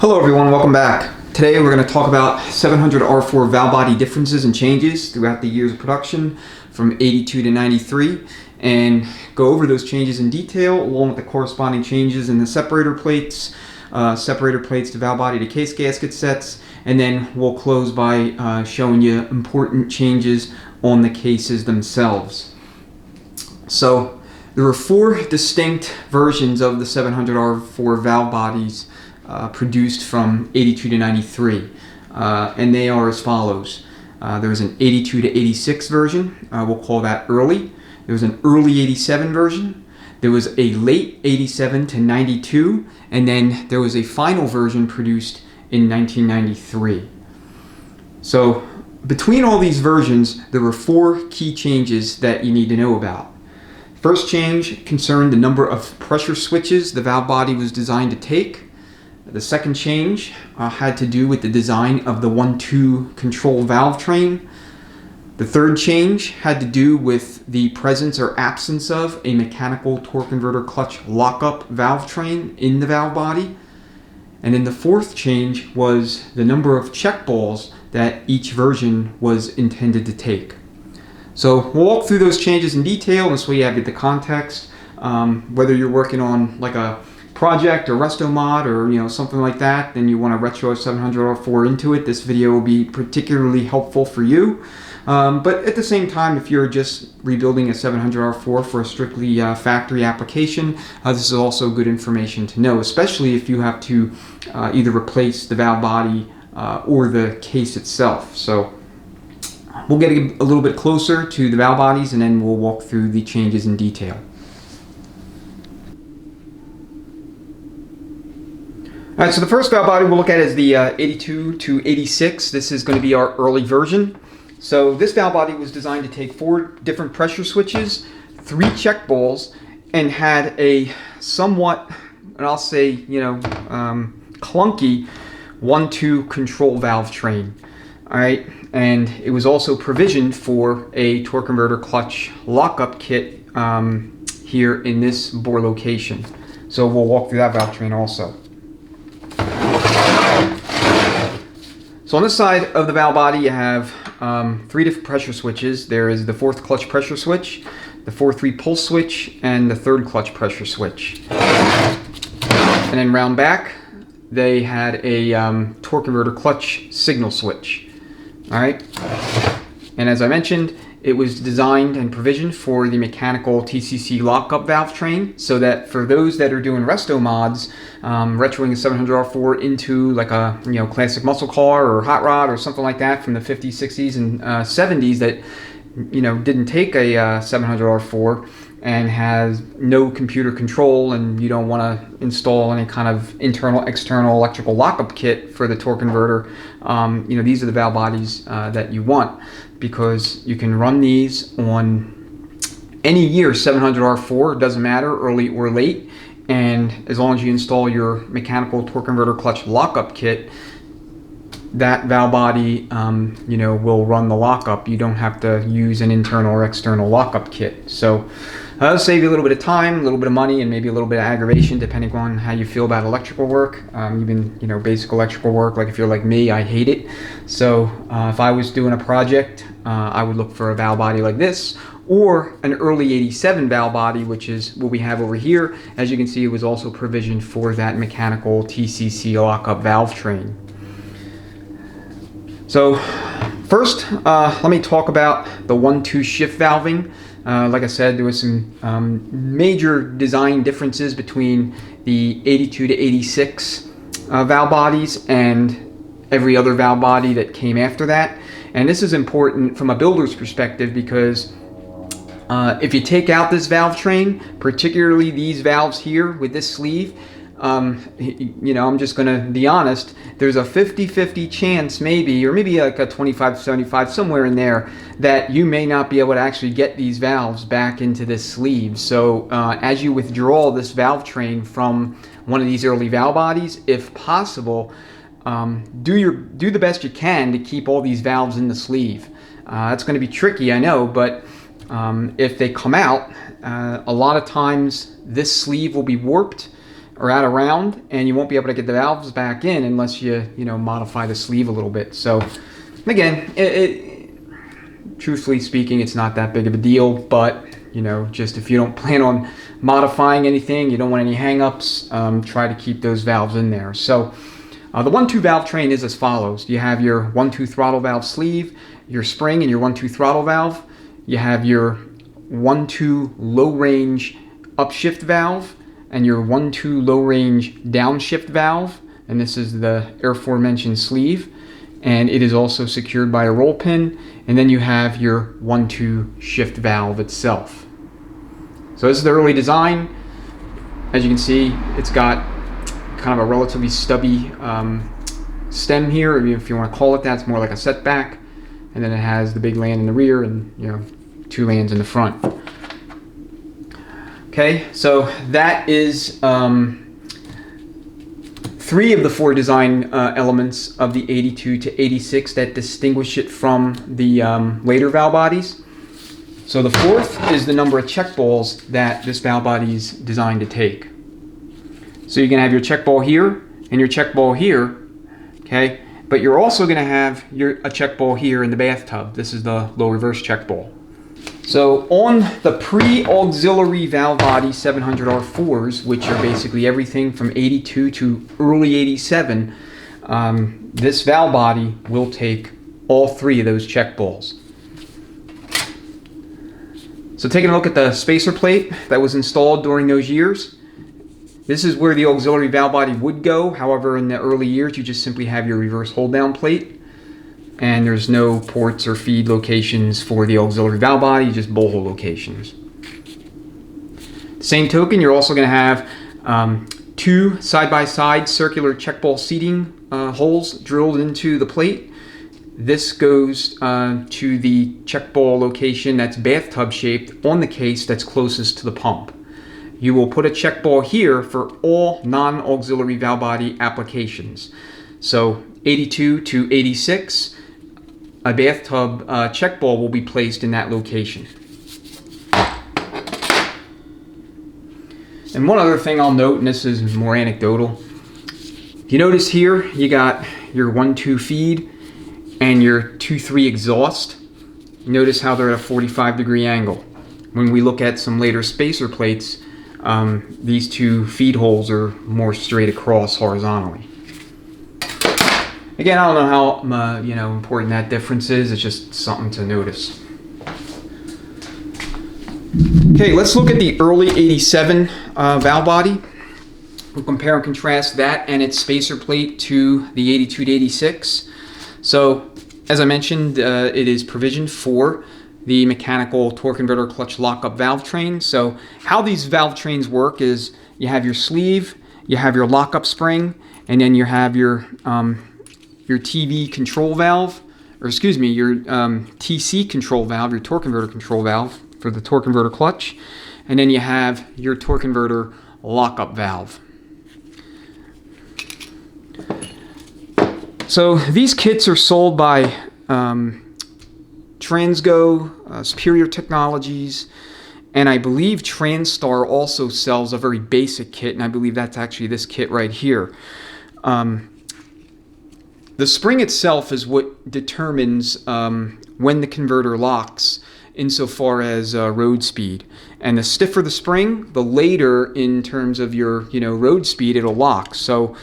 Hello everyone, welcome back. Today we're going to talk about 700 R4 valve body differences and changes throughout the years of production from 82 to 93 and go over those changes in detail along with the corresponding changes in the separator plates to valve body to case gasket sets, and then we'll close by showing you important changes on the cases themselves. So there are four distinct versions of the 700 R4 valve bodies produced from 82 to 93, and they are as follows. There was an 82 to 86 version, we'll call that early. There was an early 87 version. There was a late 87 to 92, and then there was a final version produced in 1993. So between all these versions, there were four key changes that you need to know about. First change concerned the number of pressure switches the valve body was designed to take. The second change had to do with the design of the 1-2 control valve train. The third change had to do with the presence or absence of a mechanical torque converter clutch lockup valve train in the valve body. And then the fourth change was the number of check balls that each version was intended to take. So we'll walk through those changes in detail, and so you have the context. Whether you're working on like a project or resto mod or something like that, then you want to retro a 700 R4 into it, this video will be particularly helpful for you. But at the same time, if you're just rebuilding a 700 R4 for a strictly factory application, this is also good information to know, especially if you have to either replace the valve body or the case itself. So we'll get a little bit closer to the valve bodies, and then we'll walk through the changes in detail. All right, so the first valve body we'll look at is the 82 to 86. This is going to be our early version. So this valve body was designed to take 4 different pressure switches, 3 check balls, and had a somewhat, and I'll say, clunky 1-2 control valve train. All right, and it was also provisioned for a torque converter clutch lockup kit here in this bore location. So we'll walk through that valve train also. So on this side of the valve body, you have 3 different pressure switches. There is the 4th clutch pressure switch, the 4-3 pulse switch, and the 3rd clutch pressure switch. And then round back, they had a torque converter clutch signal switch. All right. And as I mentioned, it was designed and provisioned for the mechanical TCC lockup valve train, so that for those that are doing resto mods, retroing a 700 R4 into like a classic muscle car or hot rod or something like that from the 50s, 60s, and 70s that didn't take a 700 R4 and has no computer control, and you don't want to install any kind of internal, external electrical lockup kit for the torque converter. These are the valve bodies that you want, because you can run these on any year 700 R4, doesn't matter, early or late, and as long as you install your mechanical torque converter clutch lockup kit, that valve body will run the lockup. You don't have to use an internal or external lockup kit. So that'll save you a little bit of time, a little bit of money, and maybe a little bit of aggravation depending on how you feel about electrical work. Even basic electrical work, like if you're like me, I hate it. So if I was doing a project, I would look for a valve body like this, or an early 87 valve body, which is what we have over here. As you can see, it was also provisioned for that mechanical TCC lockup valve train. So first, let me talk about the 1-2 shift valving. Like I said, there was some major design differences between the 82 to 86 valve bodies and every other valve body that came after that. And this is important from a builder's perspective, because if you take out this valve train, particularly these valves here with this sleeve, I'm just going to be honest, there's a 50-50 chance maybe, or maybe like a 25-75, somewhere in there, that you may not be able to actually get these valves back into this sleeve. So as you withdraw this valve train from one of these early valve bodies, if possible, do the best you can to keep all these valves in the sleeve. It's going to be tricky, I know, but if they come out, a lot of times this sleeve will be warped. are out of round, and you won't be able to get the valves back in unless you modify the sleeve a little bit. So again, truthfully speaking, it's not that big of a deal, but just if you don't plan on modifying anything, you don't want any hang-ups, try to keep those valves in there. So the 1-2 valve train is as follows. You have your 1-2 throttle valve sleeve, your spring, and your 1-2 throttle valve. You have your 1-2 low range upshift valve and your 1-2 low range downshift valve, and this is the aforementioned sleeve, and it is also secured by a roll pin. And then you have your 1-2 shift valve itself. So this is the early design. As you can see, it's got kind of a relatively stubby stem here, if you want to call it that. It's more like a setback, and then it has the big land in the rear and 2 lands in the front. Okay, so that is 3 of the 4 design elements of the 82 to 86 that distinguish it from the later valve bodies. So the 4th is the number of check balls that this valve body is designed to take. So you're going to have your check ball here and your check ball here, okay? But you're also going to have a check ball here in the bathtub. This is the low reverse check ball. So on the pre-auxiliary valve body 700R4s, which are basically everything from 82 to early 87, this valve body will take all 3 of those check balls. So taking a look at the spacer plate that was installed during those years, this is where the auxiliary valve body would go. However, in the early years, you just simply have your reverse hold down plate, and there's no ports or feed locations for the auxiliary valve body, just bowl hole locations. Same token, you're also going to have 2 side-by-side circular check ball seating holes drilled into the plate. This goes to the check ball location that's bathtub shaped on the case that's closest to the pump. You will put a check ball here for all non-auxiliary valve body applications. So 82 to 86, a bathtub check ball will be placed in that location. And one other thing I'll note, and this is more anecdotal, if you notice here, you got your 1-2 feed and your 2-3 exhaust. Notice how they're at a 45-degree angle. When we look at some later spacer plates, these 2 feed holes are more straight across horizontally. Again, I don't know how important that difference is. It's just something to notice. Okay, let's look at the early 87 valve body. We'll compare and contrast that and its spacer plate to the 82 to 86. So, as I mentioned, it is provisioned for the mechanical torque converter clutch lockup valve train. So how these valve trains work is you have your sleeve, you have your lockup spring, and then you have your TV control valve, or excuse me, your TC control valve, your torque converter control valve for the torque converter clutch, and then you have your torque converter lockup valve. So these kits are sold by Transgo, Superior Technologies, and I believe TransStar also sells a very basic kit, and I believe that's actually this kit right here. The spring itself is what determines when the converter locks insofar as road speed. And the stiffer the spring, the later in terms of your road speed it'll lock. So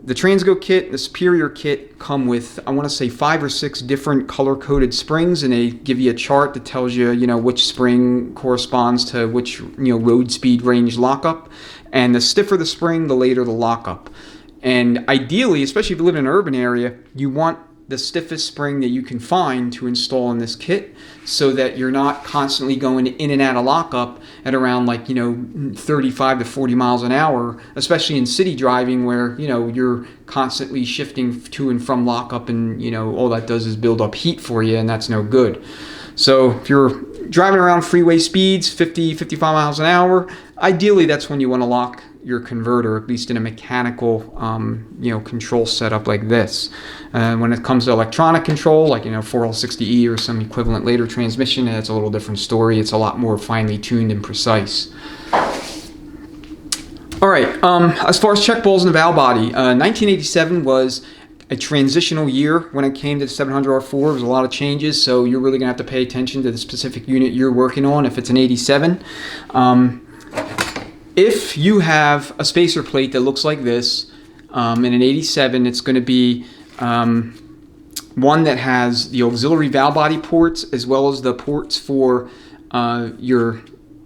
the Transgo kit, the Superior kit come with, I want to say 5 or 6 different color-coded springs, and they give you a chart that tells you, which spring corresponds to which, road speed range lockup. And the stiffer the spring, the later the lockup. And ideally, especially if you live in an urban area, you want the stiffest spring that you can find to install in this kit so that you're not constantly going in and out of lockup at around 35 to 40 miles an hour, especially in city driving where, you're constantly shifting to and from lockup and, all that does is build up heat for you, and that's no good. So if you're driving around freeway speeds, 50, 55 miles an hour, ideally that's when you want to lock your converter, at least in a mechanical, control setup like this. When it comes to electronic control, like 4L60E or some equivalent later transmission, that's a little different story. It's a lot more finely tuned and precise. All right, as far as check balls in the valve body, 1987 was a transitional year when it came to the 700R4. There was a lot of changes, so you're really going to have to pay attention to the specific unit you're working on if it's an 87. If you have a spacer plate that looks like this, in an 87, it's going to be one that has the auxiliary valve body ports as well as the ports for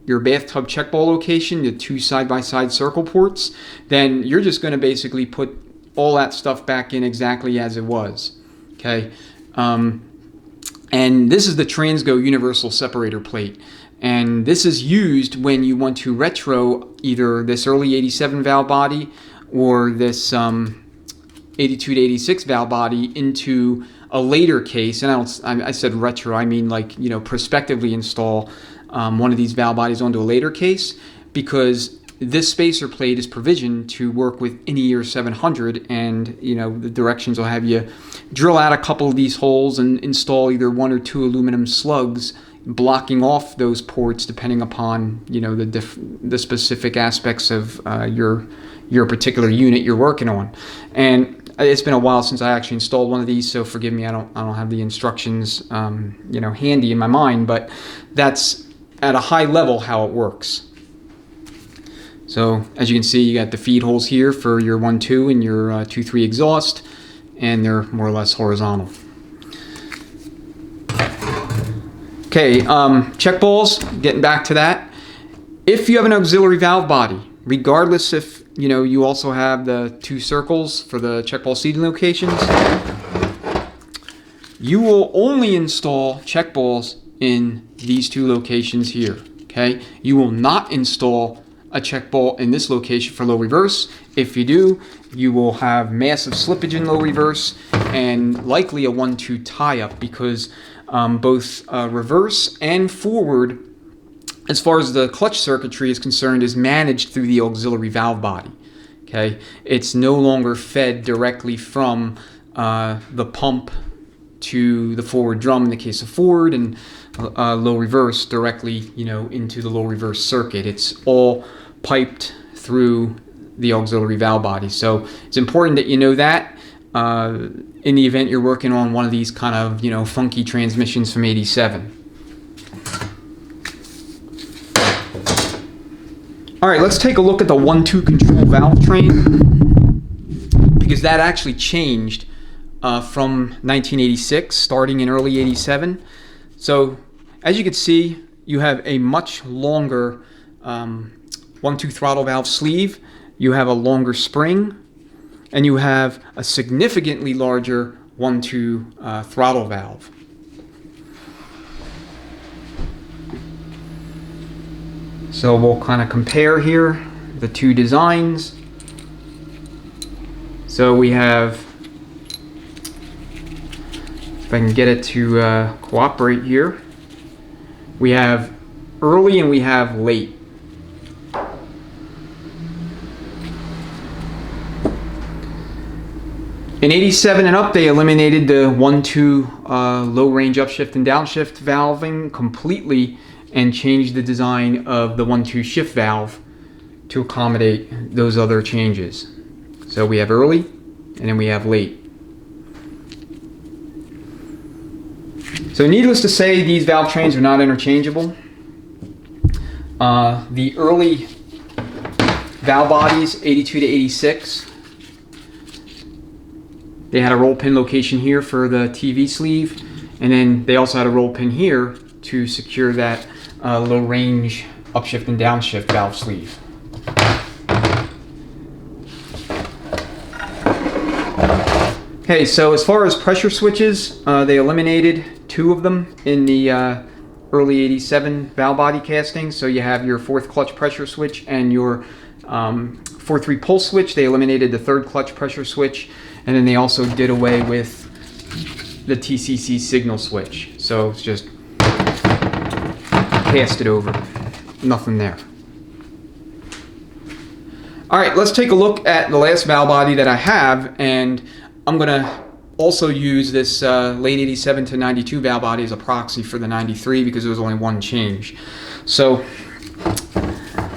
your bathtub check ball location, the two side-by-side circle ports. Then you're just going to basically put all that stuff back in exactly as it was. Okay, and this is the Transgo universal separator plate, and this is used when you want to retro either this early 87 valve body or this 82 to 86 valve body into a later case. And I said retro, I mean, like, you know, prospectively install one of these valve bodies onto a later case, because this spacer plate is provisioned to work with any year 700, and you know the directions will have you drill out a couple of these holes and install either 1 or 2 aluminum slugs blocking off those ports depending upon, you know, the specific aspects of your particular unit you're working on. And it's been a while since I actually installed one of these, so forgive me, I don't have the instructions you know, handy in my mind, but that's at a high level how it works. So as you can see, you got the feed holes here for your 1-2 and your 2-3 exhaust, and they're more or less horizontal. Okay, check balls, getting back to that. If you have an auxiliary valve body, regardless if, you know, you also have the 2 circles for the check ball seating locations, you will only install check balls in these 2 locations here. Okay, you will not install a check ball in this location for low reverse. If you do, you will have massive slippage in low reverse and likely a 1-2 tie-up, because both reverse and forward, as far as the clutch circuitry is concerned, is managed through the auxiliary valve body. Okay, it's no longer fed directly from the pump to the forward drum in the case of forward, and low reverse directly, you know, into the low reverse circuit. It's all piped through the auxiliary valve body. So it's important that you know that in the event you're working on one of these kind of, you know, funky transmissions from 87. All right, let's take a look at the 1-2 control valve train, because that actually changed from 1986, starting in early 87. So as you can see, you have a much longer 1-2 throttle valve sleeve, you have a longer spring, and you have a significantly larger 1-2 throttle valve. So we'll kind of compare here the 2 designs. So we have, if I can get it to cooperate here, we have early and we have late. In 87 and up, they eliminated the 1-2 low range upshift and downshift valving completely and changed the design of the 1-2 shift valve to accommodate those other changes. So we have early and then we have late. So needless to say, these valve trains are not interchangeable. The early valve bodies, 82 to 86, they had a roll pin location here for the TV sleeve, and then they also had a roll pin here to secure that low range upshift and downshift valve sleeve. Okay, so as far as pressure switches, they eliminated 2 of them in the early 87 valve body casting. So you have your 4th clutch pressure switch and your 4-3 pulse switch. They eliminated the 3rd clutch pressure switch, and then they also did away with the TCC signal switch. So it's just cast it over, nothing there. All right, let's take a look at the last valve body that I have, and I'm gonna also use this late 87 to 92 valve body as a proxy for the 93 because there was only 1 change. So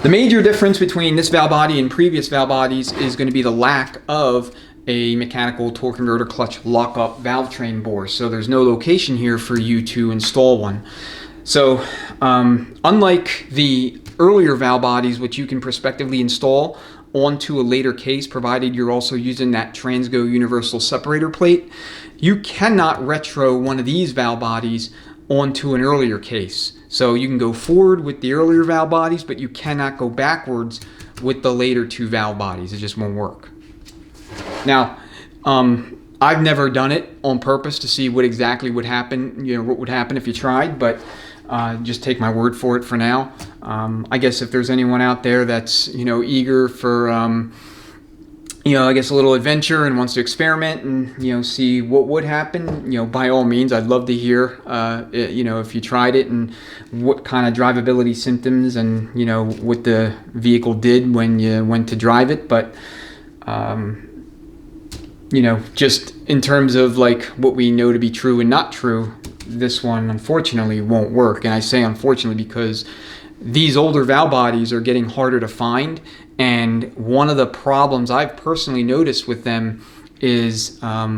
The major difference between this valve body and previous valve bodies is going to be the lack of a mechanical torque converter clutch lockup valve train bore. So there's no location here for you to install one. So unlike the earlier valve bodies, which you can prospectively install onto a later case, provided you're also using that Transgo universal separator plate, you cannot retro one of these valve bodies onto an earlier case. So you can go forward with the earlier valve bodies, but you cannot go backwards with the later two valve bodies. It just won't work. Now, I've never done it on purpose to see what exactly would happen, what would happen if you tried, but just take my word for it for now. I guess if there's anyone out there that's, eager for, I guess a little adventure and wants to experiment and, see what would happen, by all means, I'd love to hear, if you tried it and what kind of drivability symptoms and, what the vehicle did when you went to drive it. But, just in terms of like what we know to be true and not true, this one unfortunately won't work. And I say unfortunately because these older valve bodies are getting harder to find, and one of the problems I've personally noticed with them is a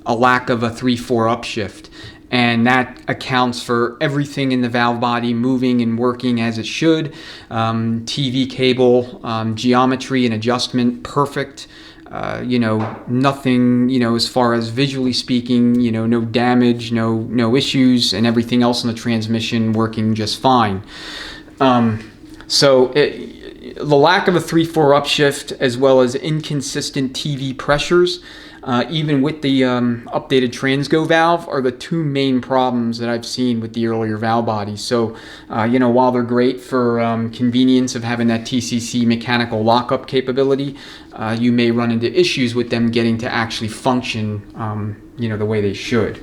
lack of a 3/4 upshift, and that accounts for everything in the valve body moving and working as it should. TV cable geometry and adjustment perfect. Nothing, as far as visually speaking, no damage, no issues, and everything else in the transmission working just fine. The lack of a 3/4 upshift, as well as inconsistent TV pressures, even with the updated Transgo valve, are the two main problems that I've seen with the earlier valve bodies. So, while they're great for convenience of having that TCC mechanical lockup capability, you may run into issues with them getting to actually function, the way they should.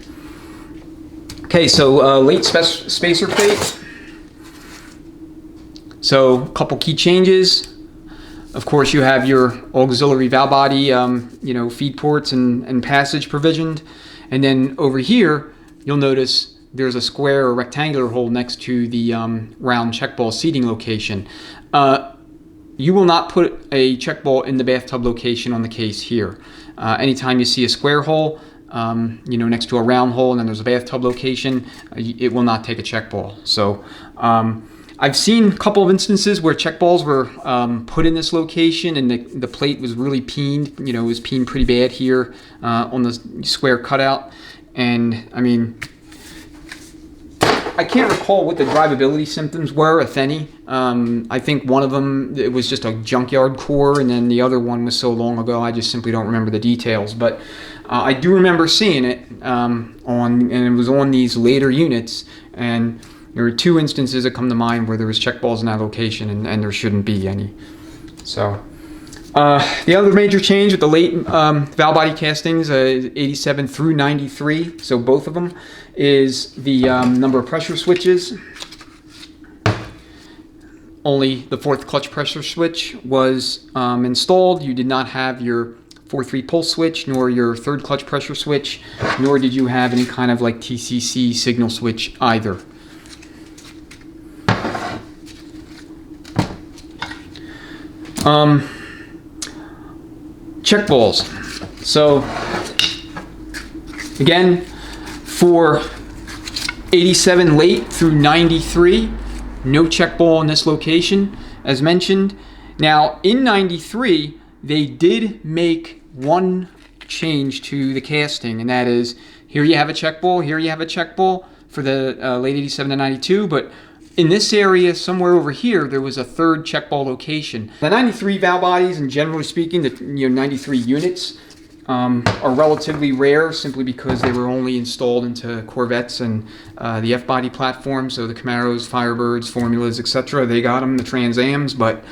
Okay, so late spacer plate. So, a couple key changes. Of course, you have your auxiliary valve body, feed ports and passage provisioned. And then over here, you'll notice there's a square or rectangular hole next to the round check ball seating location. You will not put a check ball in the bathtub location on the case here. Anytime you see a square hole, next to a round hole, and then there's a bathtub location, it will not take a check ball. So, I've seen a couple of instances where check balls were put in this location and the plate was really peened. It was peened pretty bad here on the square cutout. And I mean, I can't recall what the drivability symptoms were, if any. I think one of them, it was just a junkyard core, and then the other one was so long ago, I just simply don't remember the details. But I do remember seeing it and it was on these later units. And there were two instances that come to mind where there was check balls in that location, and there shouldn't be any. So, the other major change with the late valve body castings, 87 through 93, so both of them, is the number of pressure switches. Only the fourth clutch pressure switch was installed. You did not have your 4/3 pulse switch, nor your third clutch pressure switch, nor did you have any kind of like TCC signal switch either. Check balls. So again, for 87 late through 93, no check ball in this location, as mentioned. Now in 93, they did make one change to the casting, and that is, here you have a check ball, here you have a check ball for the late 87 to 92, but in this area, somewhere over here, there was a third check ball location. The 93 valve bodies, and generally speaking, the 93 units are relatively rare, simply because they were only installed into Corvettes and the F-body platform. So the Camaros, Firebirds, Formulas, etc. They got them, the Trans Ams. But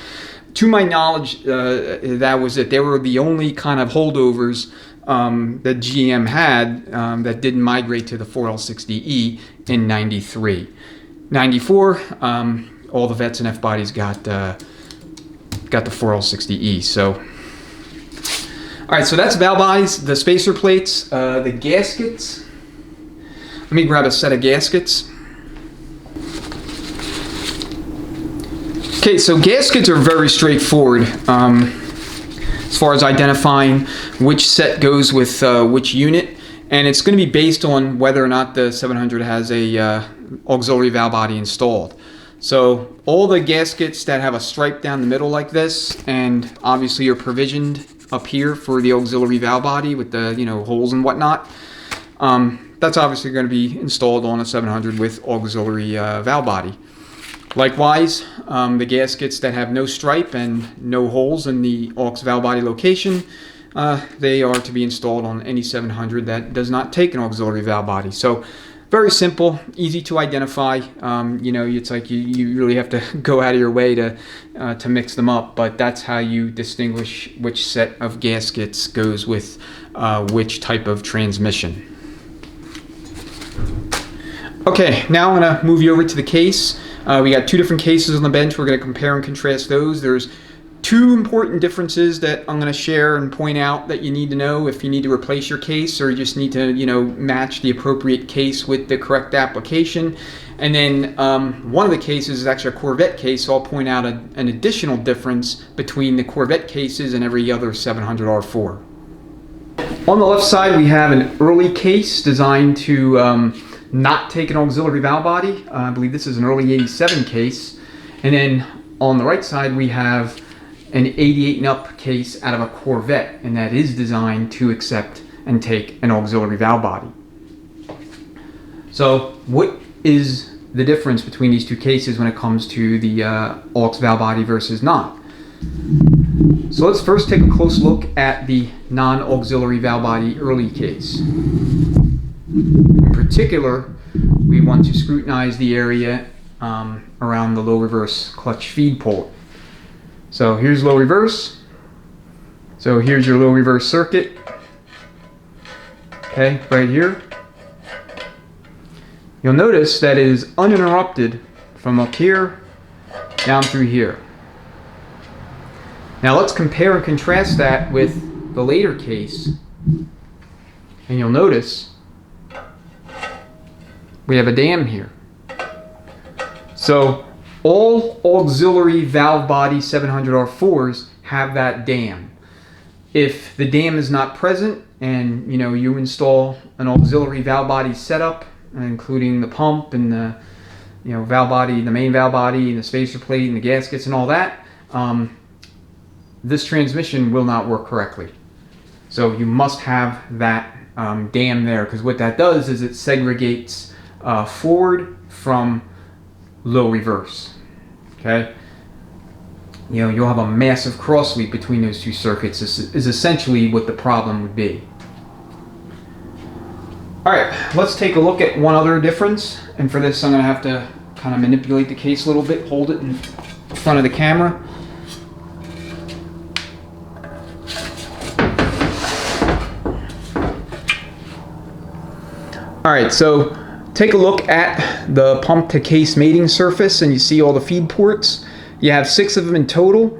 to my knowledge, that was it. They were the only kind of holdovers that GM had that didn't migrate to the 4L60E in 93. 94, all the vets and F bodies got the 4L60E. So, all right, so that's valve bodies, the spacer plates, the gaskets. Let me grab a set of gaskets. Okay, so gaskets are very straightforward as far as identifying which set goes with which unit, and it's going to be based on whether or not the 700 has a auxiliary valve body installed. So all the gaskets that have a stripe down the middle like this, and obviously are provisioned up here for the auxiliary valve body with the holes and whatnot, that's obviously going to be installed on a 700 with auxiliary valve body. Likewise, the gaskets that have no stripe and no holes in the aux valve body location, they are to be installed on any 700 that does not take an auxiliary valve body. So very simple, easy to identify. It's like you really have to go out of your way to mix them up, but that's how you distinguish which set of gaskets goes with which type of transmission. Okay, now I'm going to move you over to the case. We got two different cases on the bench. We're going to compare and contrast those. There's two important differences that I'm going to share and point out that you need to know if you need to replace your case or you just need to, match the appropriate case with the correct application. And then one of the cases is actually a Corvette case, so I'll point out an additional difference between the Corvette cases and every other 700R4. On the left side, we have an early case designed to not take an auxiliary valve body. I believe this is an early 87 case. And then on the right side we have an 88 and up case out of a Corvette, and that is designed to accept and take an auxiliary valve body. So what is the difference between these two cases when it comes to the aux valve body versus not? So let's first take a close look at the non-auxiliary valve body early case. In particular, we want to scrutinize the area around the low reverse clutch feed port. So here's low reverse. So here's your low reverse circuit. Okay, right here. You'll notice that it is uninterrupted from up here down through here. Now let's compare and contrast that with the later case. And you'll notice we have a dam here. So all auxiliary valve body 700R4s have that dam. If the dam is not present and you install an auxiliary valve body setup, including the pump and the valve body, the main valve body, and the spacer plate and the gaskets and all that, this transmission will not work correctly. So you must have that dam there, because what that does is it segregates forward from low reverse. Okay, you'll have a massive cross lead between those two circuits. This is essentially what the problem would be. All right, let's take a look at one other difference, and for this I'm going to have to kind of manipulate the case a little bit, hold it in front of the camera. All right, so take a look at the pump to case mating surface, and you see all the feed ports. You have 6 of them in total.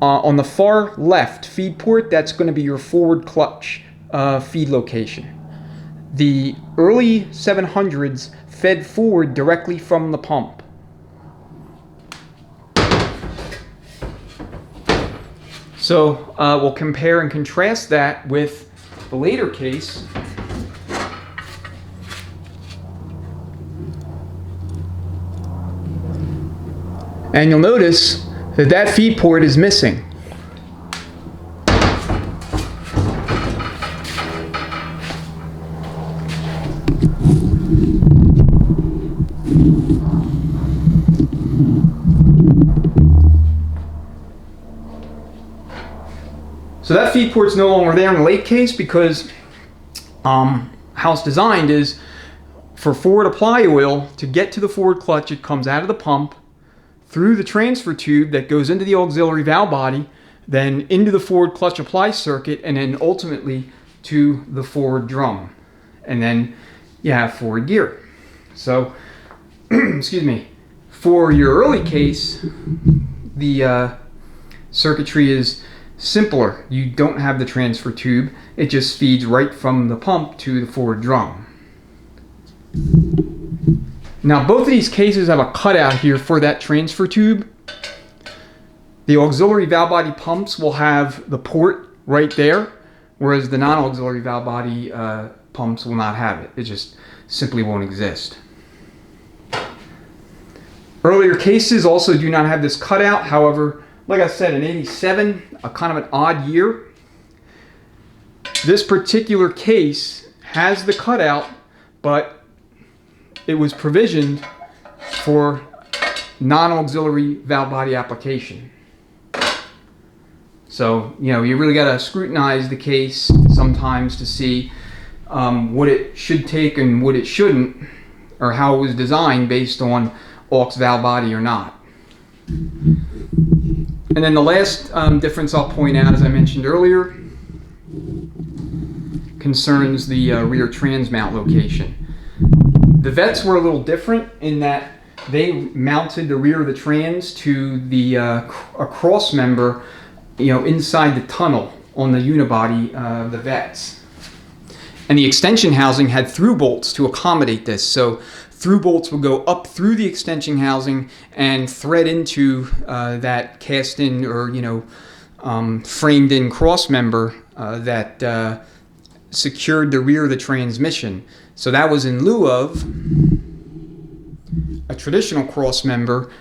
On the far left feed port, that's going to be your forward clutch feed location. The early 700s fed forward directly from the pump. So we'll compare and contrast that with the later case. And you'll notice that that feed port is missing. So that feed port's no longer there in the late case because how it's designed is for forward apply oil to get to the forward clutch, it comes out of the pump, through the transfer tube that goes into the auxiliary valve body, then into the forward clutch apply circuit, and then ultimately to the forward drum. And then you have forward gear. So, excuse me, for your early case, the circuitry is simpler. You don't have the transfer tube. It just feeds right from the pump to the forward drum. Now both of these cases have a cutout here for that transfer tube. The auxiliary valve body pumps will have the port right there, whereas the non-auxiliary valve body pumps will not have it. It just simply won't exist. Earlier cases also do not have this cutout. However, like I said, in '87, a kind of an odd year, this particular case has the cutout, but it was provisioned for non-auxiliary valve body application. So, you know, you really got to scrutinize the case sometimes to see what it should take and what it shouldn't, or how it was designed based on aux valve body or not. And then the last difference I'll point out, as I mentioned earlier, concerns the rear transmount location. The vets were a little different in that they mounted the rear of the trans to the a cross member, you know, inside the tunnel on the unibody of the vets. And the extension housing had through bolts to accommodate this. So through bolts would go up through the extension housing and thread into that cast in, or, you know, framed in cross member that secured the rear of the transmission. So that was in lieu of a traditional cross member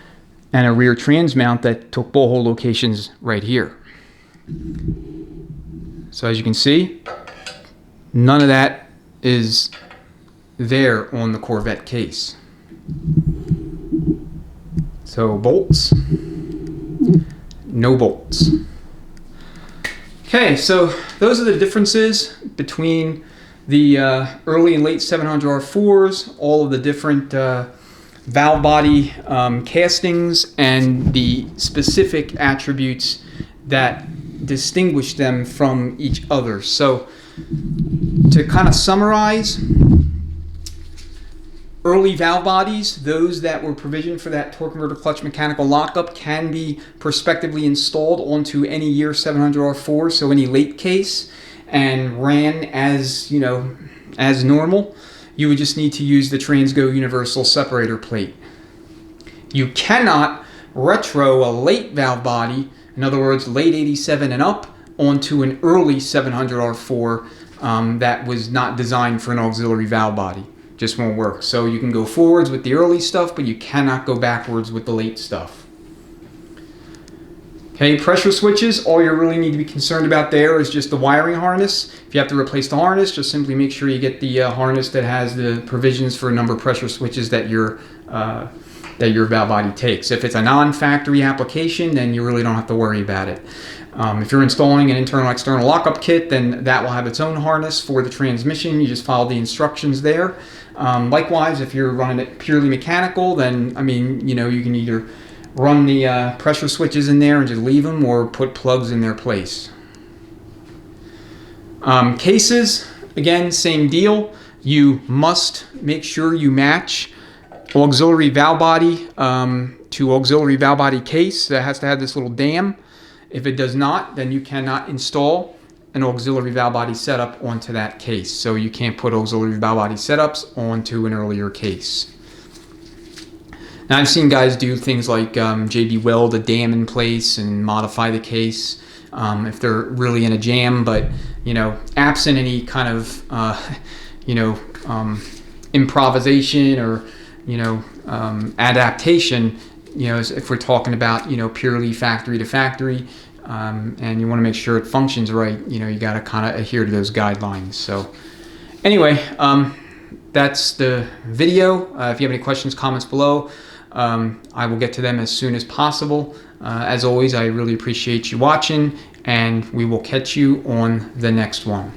and a rear trans mount that took bolt hole locations right here. So as you can see, none of that is there on the Corvette case. So bolts, no bolts. Okay, so those are the differences between the early and late 700R4s, all of the different valve body castings, and the specific attributes that distinguish them from each other. So to kind of summarize, early valve bodies, those that were provisioned for that torque converter clutch mechanical lockup, can be prospectively installed onto any year 700R4, so any late case, and ran as, you know, as normal. You would just need to use the Transgo universal separator plate. You cannot retro a late valve body, in other words, late 87 and up, onto an early 700R4 that was not designed for an auxiliary valve body. Just won't work. So you can go forwards with the early stuff, but you cannot go backwards with the late stuff. Okay, pressure switches, all you really need to be concerned about there is just the wiring harness. If you have to replace the harness, just simply make sure you get the harness that has the provisions for a number of pressure switches that your valve body takes. If it's a non-factory application, then you really don't have to worry about it. If you're installing an internal-external lockup kit, then that will have its own harness for the transmission. You just follow the instructions there. Likewise, if you're running it purely mechanical, then, I mean, you know, you can either run the pressure switches in there and just leave them, or put plugs in their place. Cases, again, same deal. You must make sure you match auxiliary valve body to auxiliary valve body case. That has to have this little dam. If it does not, then you cannot install an auxiliary valve body setup onto that case. So you can't put auxiliary valve body setups onto an earlier case. Now I've seen guys do things like JB weld a dam in place and modify the case if they're really in a jam, but, you know, absent any kind of improvisation or, you know, adaptation, you know, if we're talking about, you know, purely factory to factory, and you want to make sure it functions right, you know, you got to kind of adhere to those guidelines. So anyway, that's the video. If you have any questions, comments below, I will get to them as soon as possible. As always, I really appreciate you watching, and we will catch you on the next one.